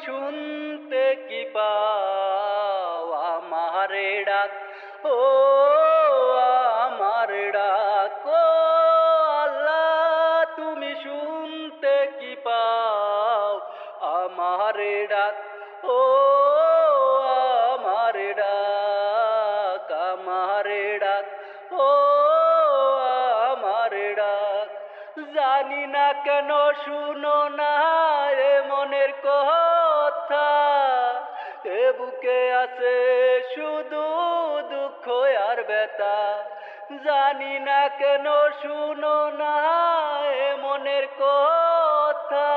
শুনতে কি পাও আমারে ডাক, ও আমার ডাক, ও আল্লাহ তুমি শুনতে কি পাও আমারে ডাক, ও আমারে ডাক, আমারে ডাক, ও আমারে ডাক। জানি না কেন শুনো না এ মনের কথা, এ বুকে আছে শুধু দুঃখ আর ব্যথা। জানি না কেন শুনো না এ মনের কথা,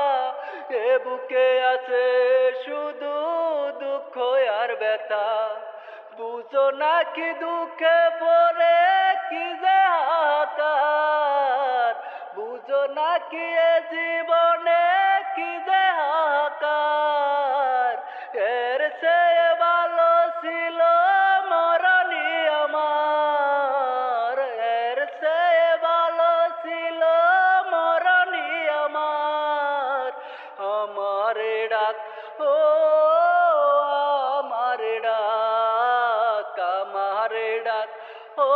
এ বুকে আছে শুধু দুঃখ আর ব্যথা। বুঝো না কি দুঃখে পড়ে কি যে হাহাকার, বুঝো না কি এ জীবনে কি যে হাহাকার। এর চেয়ে ভালো ছিল মরণই আমার, এর চেয়ে ভালো ছিল মরণই আমার। আমারে ডাক, ও আমারে ডাক, আমারে ডাক, ও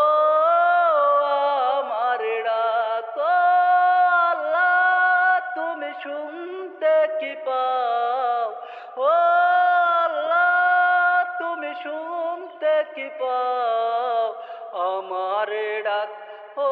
আমারে ডাক, ও আল্লাহ তুমি শুনতে কি পাও, ও আল্লাহ তুমি শুনতে কি পাও আমারে ডাক, ও